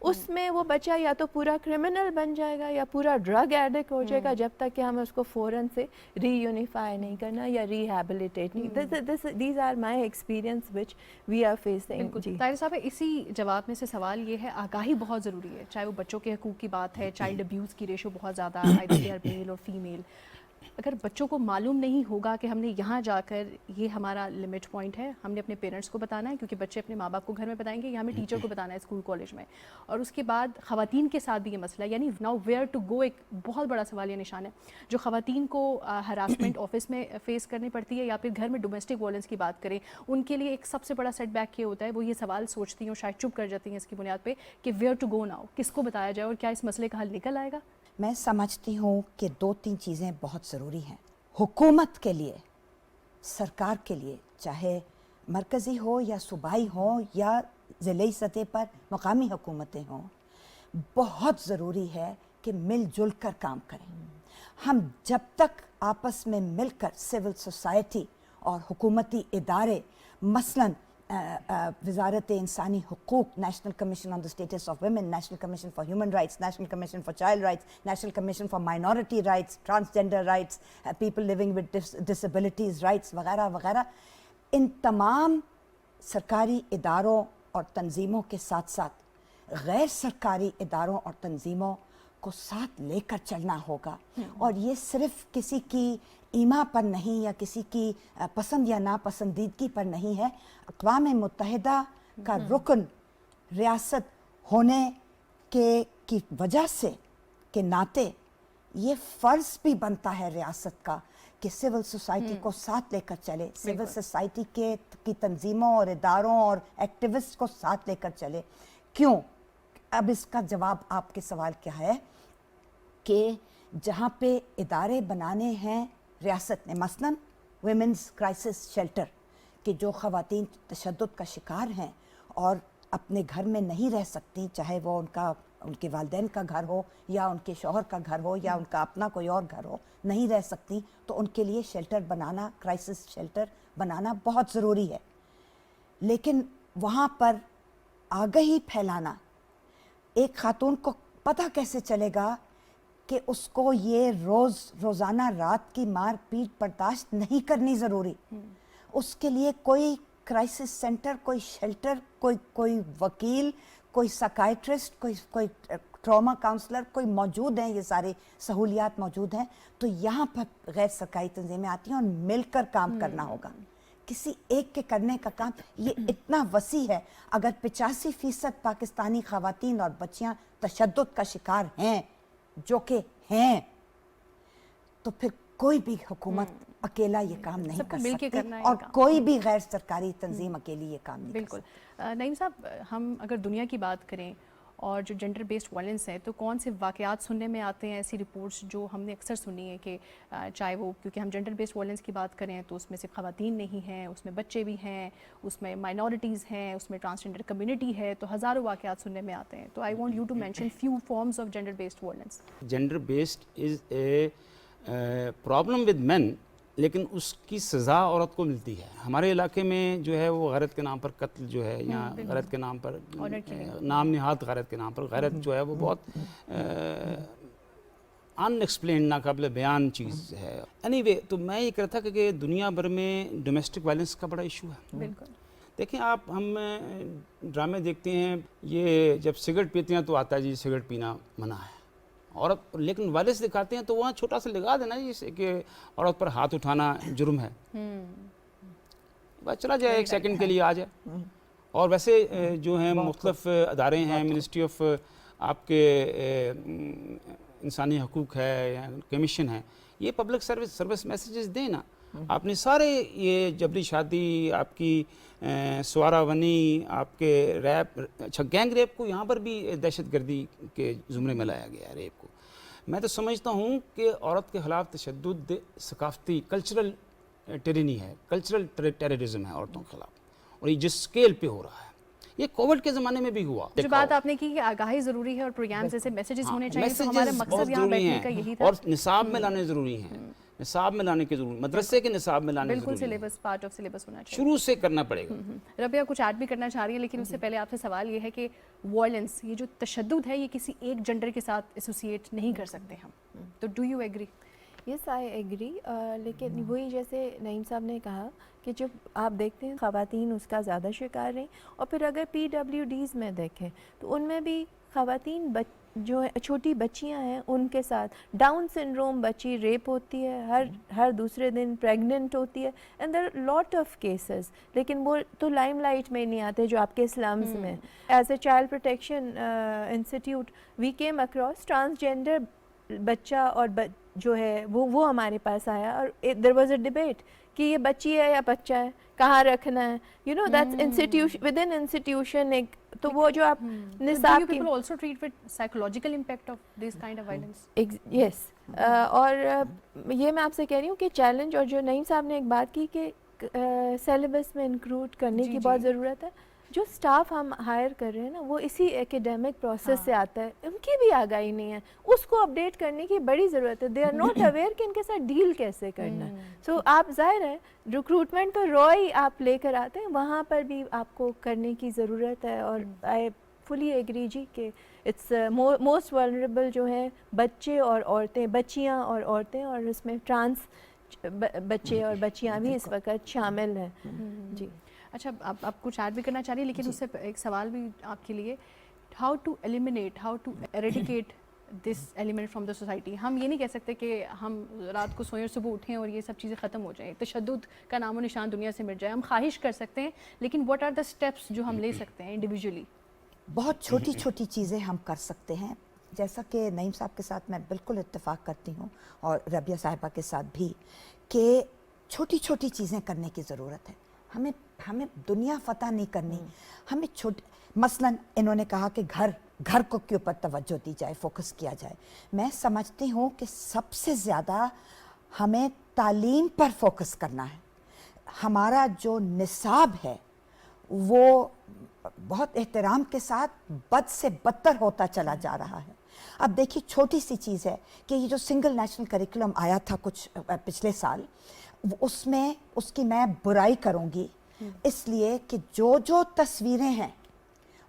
اس میں وہ بچہ یا تو پورا کرمنل بن جائے گا یا پورا ڈرگ ایڈکٹ ہو جائے گا جب تک کہ ہم اس کو فوراً سے ری یونیفائی نہیں کرنا یا ریہیبلیٹیٹ نہیں. These are my experience which we are facing. Tahir صاحب اسی جواب میں سے سوال یہ ہے آگاہی بہت ضروری ہے, چاہے وہ بچوں کے حقوق کی بات ہے, چائلڈ ابیوز کی ریشو بہت زیادہ ہے میل اور فیمیل. اگر بچوں کو معلوم نہیں ہوگا کہ ہم نے یہاں جا کر یہ ہمارا لمٹ پوائنٹ ہے, ہم نے اپنے پیرنٹس کو بتانا ہے, کیونکہ بچے اپنے ماں باپ کو گھر میں بتائیں گے, یا ہمیں ٹیچر کو بتانا ہے اسکول کالج میں, اور اس کے بعد خواتین کے ساتھ بھی یہ مسئلہ ہے, یعنی ناؤ ویئر ٹو گو ایک بہت بڑا سوال یہ نشان ہے جو خواتین کو ہراسمنٹ آفس میں فیس کرنی پڑتی ہے یا پھر گھر میں ڈومیسٹک وائلنس کی بات کریں, ان کے لیے ایک سب سے بڑا سیٹ بیک یہ ہوتا ہے, وہ یہ سوال سوچتی ہیں اور شاید چپ کر جاتی ہیں اس کی بنیاد پہ کہ ویئر ٹو گو ناؤ, کس کو بتایا جائے اور کیا اس مسئلے کا حل نکل آئے گا. میں سمجھتی ہوں کہ 2-3 چیزیں بہت ضروری ہیں حکومت کے لیے, سرکار کے لیے, چاہے مرکزی ہو یا صوبائی ہو یا ضلعی سطح پر مقامی حکومتیں ہوں. بہت ضروری ہے کہ مل جل کر کام کریں. ہم جب تک آپس میں مل کر سول سوسائٹی اور حکومتی ادارے, مثلاً وزارت انسانی حقوق, national commission on the status of women, national commission for human rights, national commission for child rights, national commission for minority rights, transgender rights, people living with disabilities rights وغیرہ وغیرہ, ان تمام سرکاری اداروں اور تنظیموں کے ساتھ ساتھ غیر سرکاری اداروں اور تنظیموں کو ساتھ لے کر چلنا ہوگا. اور یہ صرف کسی کی ایما پر نہیں یا کسی کی پسند یا ناپسندیدگی پر نہیں ہے. اقوام متحدہ کا رکن ریاست ہونے کی وجہ سے کے ناطے یہ فرض بھی بنتا ہے ریاست کا کہ سول سوسائٹی کو ساتھ لے کر چلے, سول سوسائٹی کی تنظیموں اور اداروں اور ایکٹیوسٹ کو ساتھ لے کر چلے. کیوں؟ اب اس کا جواب آپ کے سوال کیا ہے کہ جہاں پہ ادارے بنانے ہیں ریاست نے, مثلاً ویمنز کرائسس شیلٹر, کہ جو خواتین تشدد کا شکار ہیں اور اپنے گھر میں نہیں رہ سکتی, چاہے وہ ان کے والدین کا گھر ہو یا ان کے شوہر کا گھر ہو یا ان کا اپنا کوئی اور گھر ہو, نہیں رہ سکتی, تو ان کے لیے شیلٹر بنانا, کرائسس شیلٹر بنانا بہت ضروری ہے. لیکن وہاں پر آگہی پھیلانا, ایک خاتون کو پتہ کیسے چلے گا کہ اس کو یہ روزانہ رات کی مار پیٹ برداشت نہیں کرنی ضروری. اس کے لیے کوئی کرائسس سینٹر, کوئی شیلٹر, کوئی وکیل, کوئی سائیکائٹرسٹ, کوئی ٹراما کاؤنسلر, کوئی موجود ہیں, یہ سارے سہولیات موجود ہیں. تو یہاں پر غیر سرکاری تنظیمیں آتی ہیں اور مل کر کام کرنا ہوگا. کسی ایک کے کرنے کا کام یہ اتنا وسیع ہے. اگر 85% پاکستانی خواتین اور بچیاں تشدد کا شکار ہیں, جو کہ ہیں, تو پھر کوئی بھی حکومت اکیلا یہ کام نہیں کر سکتی اور کوئی بھی غیر سرکاری تنظیم اکیلی یہ کام نہیں کر سکتی. نعیم صاحب, ہم اگر دنیا کی بات کریں اور جو جینڈر بیسڈ وائلنس ہے, تو کون سے واقعات سننے میں آتے ہیں, ایسی رپورٹس جو ہم نے اکثر سنی ہے کہ چاہے وہ, کیونکہ ہم جینڈر بیسڈ وائلنس کی بات کریں تو اس میں صرف خواتین نہیں ہیں, اس میں بچے بھی ہیں, اس میں مائنورٹیز ہیں, اس میں ٹرانسجینڈر کمیونٹی ہے, تو ہزاروں واقعات سننے میں آتے ہیں. تو I want you to mention few forms of gender based violence. Gender based is a problem with men, لیکن اس کی سزا عورت کو ملتی ہے. ہمارے علاقے میں جو ہے وہ غیرت کے نام پر قتل جو ہے, یا غیرت کے نام پر نام نہاد غیرت کے نام پر, غیرت جو ہے وہ بہت ان ایکسپلینڈ, ناقابل بیان چیز ہے. اینی وے, تو میں یہ کہہ رہا تھا کہ دنیا بھر میں ڈومیسٹک وائلنس کا بڑا ایشو ہے. بالکل. دیکھیں آپ, ہم ڈرامے دیکھتے ہیں, یہ جب سگریٹ پیتے ہیں تو آتا ہے جی سگریٹ پینا منع ہے عورت, لیکن وائلنس دکھاتے ہیں تو وہاں چھوٹا سا لگا دینا جی کہ عورت پر ہاتھ اٹھانا جرم ہے, بس چلا جائے, ایک سیکنڈ کے لیے آ جائے. اور ویسے جو ہیں مختلف ادارے ہیں, منسٹری آف آپ کے انسانی حقوق ہے یا کمیشن ہے, یہ پبلک سروس میسیجز دیں نا. آپ نے سارے یہ جبری شادی, آپ کی سوارا ونی, آپ کے ریپ, اچھا گینگ ریپ کو یہاں پر بھی دہشت گردی کے زمرے میں لایا گیا ہے. ریپ کو میں تو سمجھتا ہوں کہ عورت کے خلاف تشدد ثقافتی کلچرل ٹیرینی ہے, کلچرل ٹیررزم ہے عورتوں کے خلاف, اور یہ جس اسکیل پہ ہو رہا ہے, یہ کووڈ کے زمانے میں بھی ہوا. جو بات آپ نے کی کہ آگاہی ضروری ہے اور پروگرام جیسے میسیجز ہونے چاہیے, تو ہمارا مقصد یہاں بیٹھنے کا یہی تھا. اور نصاب میں لانے ضروری ہیں نصاب میں لانے کی ضرورت، مدرسے کے نصاب میں لانے کی بالکل ضرورت ہے، سلیبس پارٹ آف سلیبس ہونا چاہیے. شروع سے کرنا پڑے گا. ربیہ کچھ ایڈ بھی کرنا چاہ رہی ہے، لیکن اس سے پہلے آپ سے سوال یہ ہے کہ وائلنس، یہ جو تشدد ہے، یہ کسی ایک جنڈر کے ساتھ ایسوسیٹ نہیں کر سکتے ہم، تو do you agree? Yes I agree, لیکن وہی جیسے نعیم صاحب نے کہا کہ جب آپ دیکھتے ہیں خواتین اس کا زیادہ شکار رہیں، اور پھر اگر PWDs میں دیکھیں تو ان میں بھی خواتین جو چھوٹی بچیاں ہیں ان کے ساتھ ڈاؤن سنڈروم بچی ریپ ہوتی ہے، ہر دوسرے دن پریگننٹ ہوتی ہے، and there lot of cases, لیکن وہ تو لائم لائٹ میں نہیں آتے جو آپ کے سلمز میں. As a child protection institute we came across transgender بچہ اور جو ہے وہ ہمارے پاس آیا، اور دیر واز اے ڈبیٹ کہ یہ بچی ہے یا بچہ ہے، کہاں رکھنا ہے، you know that's institution within institution. ایک تو وہ جو آپ نصاب کی people also treat with psychological impact of this kind of violence. یس، اور یہ میں آپ سے کہہ رہی ہوں کہ چیلنج، اور جو نعیم صاحب نے ایک بات کی کہ سیلیبس میں انکلوڈ کرنے کی بہت ضرورت ہے. جو سٹاف ہم ہائر کر رہے ہیں نا، وہ اسی ایکیڈیمک پروسیس سے آتا ہے، ان کی بھی آگاہی نہیں ہے، اس کو اپڈیٹ کرنے کی بڑی ضرورت ہے. دے آر ناٹ اویئر کہ ان کے ساتھ ڈیل کیسے کرنا ہے. سو آپ ظاہر ہے ریکروٹمنٹ تو روئی آپ لے کر آتے ہیں، وہاں پر بھی آپ کو کرنے کی ضرورت ہے. اور آئی فلی ایگری جی کہ اٹس موسٹ ولنریبل جو ہیں بچے اور عورتیں، بچیاں اور عورتیں، اور اس میں ٹرانس بچے اور بچیاں بھی اس وقت شامل ہیں. جی اچھا، آپ کچھ ایڈ بھی کرنا چاہ رہی ہیں، لیکن اس سے ایک سوال بھی آپ کے لیے، how to eliminate, how to eradicate this element from the society. ہم یہ نہیں کہہ سکتے کہ ہم رات کو سوئیں اور صبح اٹھیں اور یہ سب چیزیں ختم ہو جائیں، تشدد کا نام و نشان دنیا سے مٹ جائے. ہم خواہش کر سکتے ہیں، لیکن واٹ آر دا اسٹیپس جو ہم لے سکتے ہیں انڈیویجولی؟ بہت چھوٹی چھوٹی چیزیں ہم کر سکتے ہیں، جیسا کہ نعیم صاحب کے ساتھ میں بالکل اتفاق کرتی ہوں، اور ربیہ صاحبہ کے ساتھ بھی، کہ چھوٹی چھوٹی چیزیں کرنے کی ضرورت ہے. ہمیں دنیا فتح نہیں کرنی، ہمیں مثلاً انہوں نے کہا کہ گھر کو کے اوپر توجہ دی جائے، فوکس کیا جائے. میں سمجھتی ہوں کہ سب سے زیادہ ہمیں تعلیم پر فوکس کرنا ہے. ہمارا جو نصاب ہے وہ بہت احترام کے ساتھ بد سے بدتر ہوتا چلا جا رہا ہے. اب دیکھیے چھوٹی سی چیز ہے کہ یہ جو سنگل نیشنل کریکولم آیا تھا کچھ پچھلے سال، اس کی میں برائی کروں گی، اس لیے کہ جو تصویریں ہیں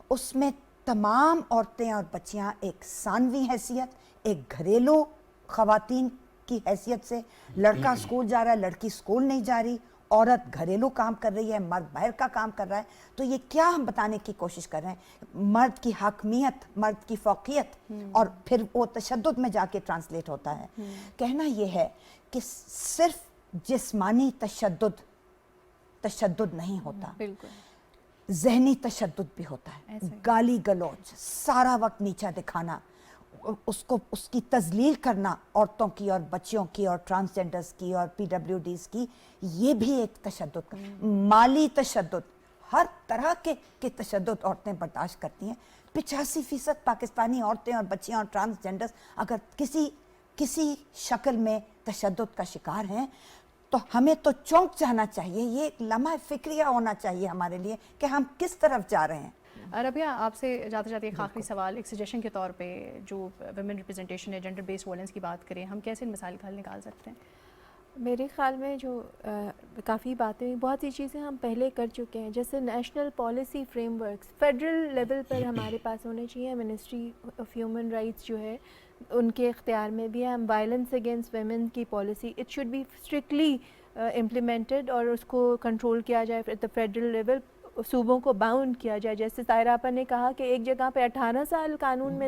اس میں تمام عورتیں اور بچیاں ایک ثانوی حیثیت، ایک گھریلو خواتین کی حیثیت سے، لڑکا اسکول جا رہا ہے، لڑکی اسکول نہیں جا رہی، عورت گھریلو کام کر رہی ہے، مرد باہر کا کام کر رہا ہے. تو یہ کیا ہم بتانے کی کوشش کر رہے ہیں؟ مرد کی حاکمیت، مرد کی فوقیت، اور پھر وہ تشدد میں جا کے ٹرانسلیٹ ہوتا ہے. کہنا یہ ہے کہ صرف جسمانی تشدد نہیں ہوتا، بالکل ذہنی تشدد بھی ہوتا ہے. گالی گلوچ، سارا وقت نیچا دکھانا، اس کی تذلیل کرنا عورتوں کی اور بچیوں کی اور ٹرانسجینڈرز کی اور PWDs کی، یہ بھی ایک تشدد کا. مالی تشدد، ہر طرح کے تشدد عورتیں برداشت کرتی ہیں. 85% پاکستانی عورتیں اور بچیاں اور ٹرانسجینڈرز اگر کسی شکل میں تشدد کا شکار ہیں تو ہمیں تو چونک جانا چاہیے. یہ ایک لمحہ فکریہ ہونا چاہیے ہمارے لیے کہ ہم کس طرف جا رہے ہیں. ربیہ، آپ سے جاتے جاتے ایک آخری سوال، ایک سجیشن کے طور پہ، جو ویمن ریپرزنٹیشن ہے، جنڈر بیسڈ وائلنس کی بات کریں، ہم کیسے ان مسائل کا حل نکال سکتے ہیں؟ میرے خیال میں جو کافی باتیں، بہت سی چیزیں ہم پہلے کر چکے ہیں، جیسے national policy frameworks federal level پر ہمارے پاس ہونے چاہیے. منسٹری آف ہیومن رائٹس جو ہے ان کے اختیار میں بھی ہے. وائلنس اگینسٹ ویمن کی policy it should be strictly implemented, اور اس کو کنٹرول کیا جائے ایٹ دا فیڈرل لیول، صوبوں کو باؤنڈ کیا جائے. جیسے طاہرہ آپا نے کہا کہ ایک جگہ پہ 18 سال قانون میں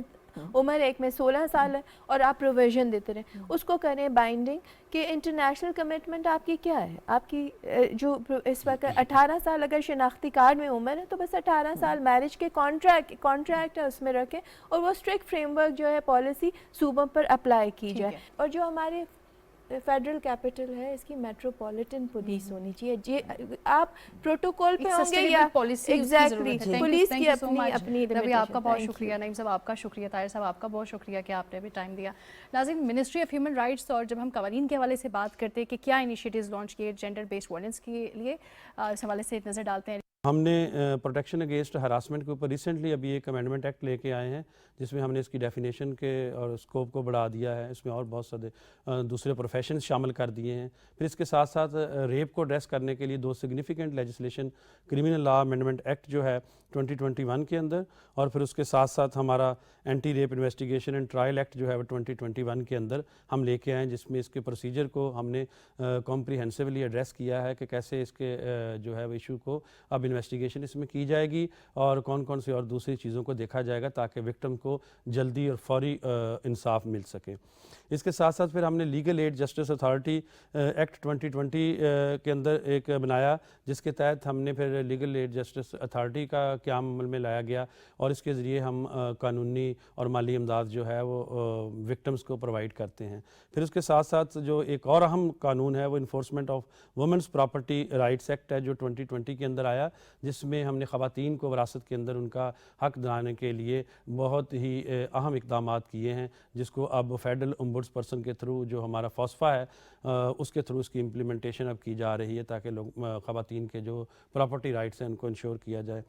عمر، ایک میں 16 سال ہے، اور آپ پروویژن دیتے رہیں. اس کو کریں بائنڈنگ کہ انٹرنیشنل کمٹمنٹ آپ کی کیا ہے. آپ کی جو اس وقت 18 سال اگر شناختی کارڈ میں عمر ہے تو بس 18 سال میرج کے کانٹریکٹ ہے اس میں رکھیں، اور وہ اسٹرکٹ فریم ورک جو ہے پالیسی صوبوں پر اپلائی کی جائے. اور جو ہمارے فیڈرل کیپٹل ہے، اس کی میٹروپولیٹن پولیس ہونی چاہیے. جی آپ پروٹوکول پہ ہوں گے یا ایگزیکٹلی پولیس کی اپنی ربیہ، آپ کا بہت شکریہ. نعیم صاحب آپ کا شکریہ. طاہر صاحب آپ کا بہت شکریہ کہ آپ نے بھی ٹائم دیا. ناظرین، منسٹری آف ہیومن رائٹس، اور جب ہم قوانین کے حوالے سے بات کرتے ہیں کہ کیا انیشیٹیوز لانچ کیے جینڈر بیسڈ وائلنس کے لیے، اس حوالے سے ایک نظر ڈالتے ہیں. ہم نے پروٹیکشن اگینسٹ ہراسمنٹ کے اوپر ریسنٹلی ابھی ایک امینڈمنٹ ایکٹ لے کے آئے ہیں جس میں ہم نے اس کی ڈیفینیشن کے اور اسکوپ کو بڑھا دیا ہے. اس میں اور بہت سارے دوسرے پروفیشنز شامل کر دیے ہیں. پھر اس کے ساتھ ساتھ ریپ کو ایڈریس کرنے کے لیے 2 significant legislation criminal law amendment act جو ہے 2021 کے اندر, اور پھر اس کے ساتھ ساتھ ہمارا anti rape investigation and trial act جو ہے وہ 2021 کے اندر ہم لے کے آئے ہیں, جس میں اس کے پروسیجر کو ہم نے کمپریہنسولی ایڈریس کیا ہے کہ کیسے اس کے جو ہے وہ ایشو کو اب انویسٹیگیشن اس میں کی جائے گی اور کون کون سی اور دوسری چیزوں کو دیکھا جائے گا تاکہ وکٹم کو جلدی اور فوری انصاف مل سکے. اس کے ساتھ ساتھ پھر ہم نے legal aid justice authority act 2020 کے اندر ایک بنایا, جس کے تحت ہم نے پھر لیگل ایڈ جسٹس اتھارٹی کا قیام عمل میں لایا گیا اور اس کے ذریعے ہم قانونی اور مالی امداد جو ہے وہ وکٹمز کو پرووائڈ کرتے ہیں. پھر اس کے ساتھ ساتھ جو ایک اور اہم قانون ہے وہ enforcement of women's property rights act ہے جو 2020 کے اندر آیا, جس میں ہم نے خواتین کو وراثت کے اندر ان کا حق دلانے کے لیے بہت ہی اہم اقدامات کیے ہیں, جس کو اب فیڈرل امبڈس پرسن کے تھرو جو ہمارا فوسفا ہے اس کے تھرو اس کی امپلیمنٹیشن اب کی جا رہی ہے تاکہ لوگ خواتین کے جو پراپرٹی رائٹس ہیں ان کو انشور کیا جائے.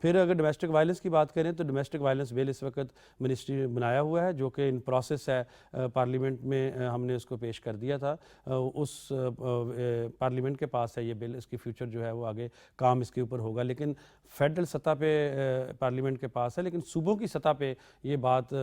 پھر اگر ڈومیسٹک وائلنس کی بات کریں تو ڈومیسٹک وائلنس بل اس وقت منسٹری نے بنایا ہوا ہے جو کہ ان پروسیس ہے, پارلیمنٹ میں ہم نے اس کو پیش کر دیا تھا, اس پارلیمنٹ کے پاس ہے یہ بل, اس کی فیوچر جو ہے وہ آگے کام اس کے اوپر ہوگا, لیکن فیڈرل سطح پہ پارلیمنٹ کے پاس ہے, لیکن صوبوں کی سطح پہ یہ بات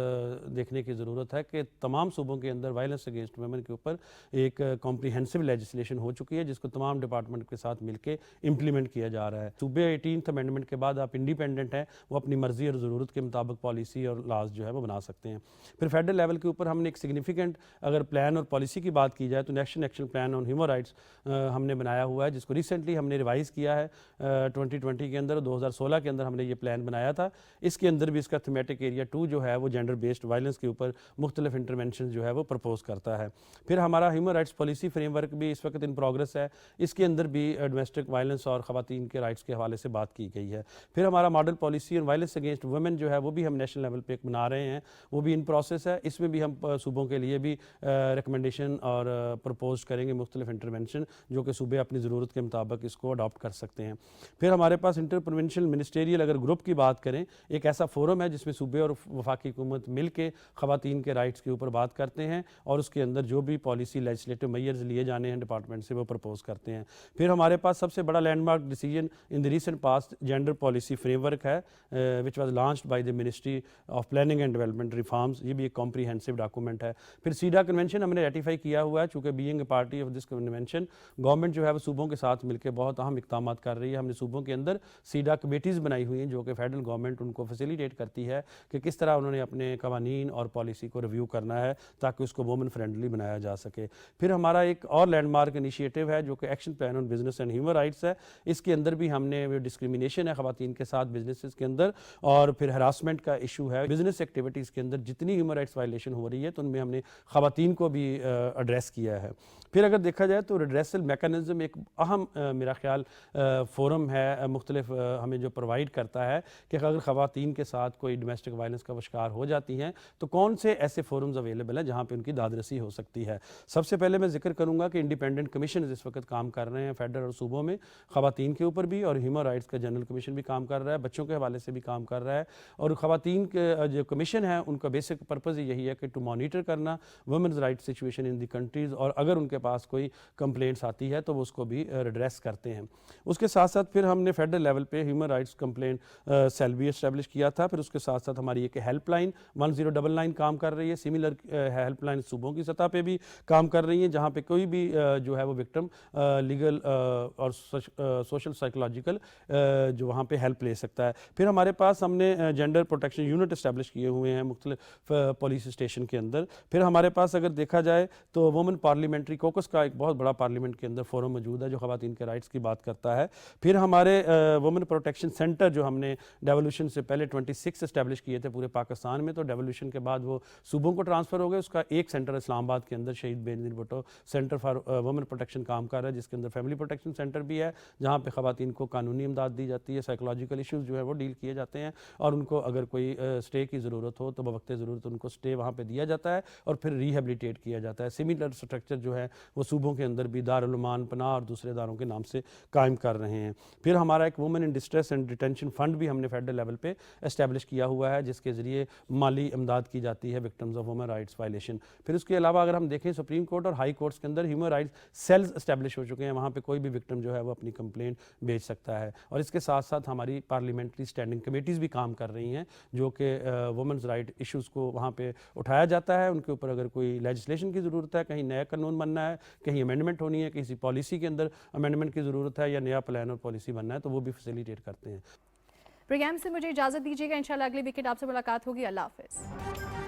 دیکھنے کی ضرورت ہے کہ تمام صوبوں کے اندر وائلنس اگینسٹ ویمن کے اوپر ایک کمپریہنسو لیجسلیشن ہو چکی ہے جس کو تمام ڈپارٹمنٹ کے ساتھ مل کے امپلیمنٹ کیا جا رہا ہے. صوبے 18th امینڈمنٹ کے بعد آپ انڈیپینڈنٹ ہیں, وہ اپنی مرضی اور ضرورت کے مطابق پالیسی اور لاز جو ہے وہ بنا سکتے ہیں. پھر فیڈرل لیول کے اوپر ہم نے ایک سگنیفیکنٹ اگر پلان اور پالیسی کی بات کی جائے تو national action plan on human rights ہم نے بنایا ہوا ہے, جس کو ریسنٹلی ہم نے ریوائز کیا ہے 2020 کے اندر, 2016 کے اندر ہم نے یہ پلان بنایا تھا. اس کے اندر بھی اس کا تھیمیٹک ایریا 2 جو ہے وہ جینڈر بیسڈ وائلنس کے اوپر مختلف انٹرونشن جو ہے وہ پرپوز کرتا ہے. پھر ہمارا human rights policy frame work بھی اس وقت ان پروگرس ہے, اس کے اندر بھی ڈومیسٹک وائلنس اور خواتین کے رائٹس کے حوالے سے بات کی گئی ہے. پھر ہمارا ماڈل پالیسی اور وائلنس اگینسٹ ویمن جو ہے وہ بھی ہم نیشنل لیول پہ ایک بنا رہے ہیں, وہ بھی ان پروسیس ہے. اس میں بھی ہم صوبوں کے لیے بھی ریکمنڈیشن اور پرپوز کریں گے مختلف انٹرونشن جو کہ صوبے اپنی ضرورت کے مطابق اس کو اڈاپٹ کر سکتے ہیں. پھر ہمارے پاس انٹر پروونشل منسٹیریل اگر گروپ کی بات کریں, ایک ایسا فورم ہے جس میں صوبے اور وفاقی حکومت مل کے خواتین کے رائٹس کے اوپر بات کرتے ہیں اور اس کے اندر جو بھی پالیسی لیجسلیٹو میئرز لیے جانے ہیں ڈپارٹمنٹ سے وہ پرپوز کرتے ہیں. پھر ہمارے پاس سب سے بڑا landmark decision in the recent past gender policy framework ہے which was launched by the ministry of planning and development reforms, یہ بھی ایک کمپریہنسو ڈاکومنٹ ہے. پھر سیڈا کنونشن ہم نے ریٹیفائی کیا ہوا ہے, چونکہ being a party of this convention government جو ہے وہ صوبوں کے ساتھ مل کے بہت اہم اقدامات کر رہی ہے. ہم نے صوبوں کے اندر سیڈا کمیٹیز بنائی ہوئی ہیں جو کہ فیڈرل گورنمنٹ ان کو فیسیلیٹیٹ کرتی ہے کہ کس طرح انہوں نے اپنے قوانین اور پالیسی کو ریویو کرنا ہے تاکہ اس کو وومن فرینڈلی بنایا جا سکے. پھر ہمارا ایک اور لینڈ مارک انیشیٹو ہے جو کہ action plan on business and human rights ہے. اس کے اندر بھی ہم نے ڈسکریمنیشن ہے خواتین کے ساتھ بزنسز کے اندر, اور پھر ہراسمنٹ کا ایشو ہے بزنس ایکٹیویٹیز کے اندر جتنی ہیومن رائٹس وائلیشن ہو رہی ہے تو ان میں ہم نے خواتین کو بھی ایڈریس کیا ہے. پھر اگر دیکھا جائے تو ریڈریسل میکانزم ایک اہم میرا خیال فورم ہے مختلف ہمیں جو پرووائڈ کرتا ہے کہ اگر خواتین کے ساتھ کوئی ڈومیسٹک وائلنس کا شکار ہو جاتی ہیں تو کون سے ایسے فورمز اویلیبل ہیں جہاں پہ ان کی داد رسی ہو سکتی ہے. سب سے پہلے میں ذکر کروں گا کہ انڈیپینڈنٹ کمیشنز اس وقت کام کر رہے ہیں فیڈرل اور صوبوں میں خواتین کے اوپر بھی, اور ہیومن رائٹس کا جنرل کمیشن بھی کام کر رہا ہے, بچوں کے حوالے سے بھی کام کر رہا ہے. اور خواتین کے جو کمیشن ہے ان کا بیسک پرپز یہی ہے کہ ٹو مانیٹر کرنا women's right situation in the countries, اور اگر ان کے پاس کوئی کمپلینٹس آتی ہے تو وہ اس کو بھی ریڈریس کرتے ہیں. اس کے ساتھ ساتھ پھر ہم نے فیڈرل لیول پہ ہیومن رائٹس کمپلینٹ سیل بھی اسٹیبلش کیا تھا. پھر اس کے ساتھ ساتھ ہماری ایک ہیلپ لائن 1099 کام کر رہی ہے. سملر ہیلپ لائن صوبوں کی سطح پہ بھی کام کر رہی ہیں جہاں پہ کوئی بھی جو ہے وہ وکٹم لیگل اور سوشل سائیکولوجیکل جو وہاں پہ ہیلپ لے سکتا ہے. پھر ہمارے پاس ہم نے جینڈر پروٹیکشن یونٹ اسٹیبلش کیے ہوئے ہیں مختلف پولیس اسٹیشن کے اندر. پھر ہمارے پاس اگر دیکھا جائے تو وومن پارلیمنٹری کوکس کا ایک بہت بڑا پارلیمنٹ کے اندر فورم موجود ہے جو خواتین کے رائٹس کی بات کرتا ہے. پھر ہمارے وومن پروٹیکشن سینٹر جو ہم نے ڈیولوشن سے پہلے 26 اسٹیبلش کیے تھے پورے پاکستان میں, تو ڈیولوشن کے بعد وہ صوبوں کو ٹرانسفر ہو گئے. اس کا ایک سینٹر اسلام آباد کے اندر Shaheed Benazir Bhutto centre for women protection کام کر رہا ہے, جس کے اندر فیملی پروٹیکشن سینٹر بھی ہے جہاں پہ خواتین کو قانونی امداد دی جاتی ہے, سائیکولوجیکل ایشوز جو ہے وہ ڈیل کیے جاتے ہیں اور ان کو اگر کوئی اسٹے کی ضرورت ہو تو بوقت ضرورت ان کو اسٹے وہاں پہ دیا جاتا ہے اور پھر ریہیبلیٹیٹ کیا جاتا ہے. سملر اسٹرکچر جو ہے وہ صوبوں کے اندر بھی دارالعلومان، پناہ اور دوسرے اداروں کے نام سے قائم کر رہے ہیں. پھر ہمارا ایک woman in distress and detention fund بھی ہم نے فیڈرل لیول پہ اسٹیبلش کیا ہوا ہے جس کے ذریعے مالی امداد کی جاتی ہے victims of women rights violation. پھر اس کے علاوہ اگر ہم دیکھیں سپریم کورٹ اور ہائی کورٹس کے اندر ہیومن رائٹس سیلز اسٹیبلش ہو چکے ہیں، وہاں پہ کوئی بھی وکٹم جو ہے وہ اپنی کمپلینٹ بھیج سکتا ہے. اور اس کے ساتھ ساتھ ہماری پارلیمنٹری اسٹینڈنگ کمیٹیز بھی کام کر رہی ہیں جو کہ وومنز رائٹ ایشوز کو وہاں پہ اٹھایا جاتا ہے. ان کے اوپر اگر کوئی لیجسلیشن کی ضرورت ہے، کہیں نیا قانون بننا ہے، کہیں امینڈمنٹ ہونی ہے، کسی پالیسی کے اندر امینڈمنٹ کی ضرورت ہے یا نیا پلان اور پالیسی بننا ہے تو وہ بھی فیسیلیٹیٹ کرتے ہیں. پروگرام سے مجھے اجازت دیجیے گا، انشاءاللہ اگلے ویکینڈ آپ سے ملاقات ہوگی. اللہ حافظ.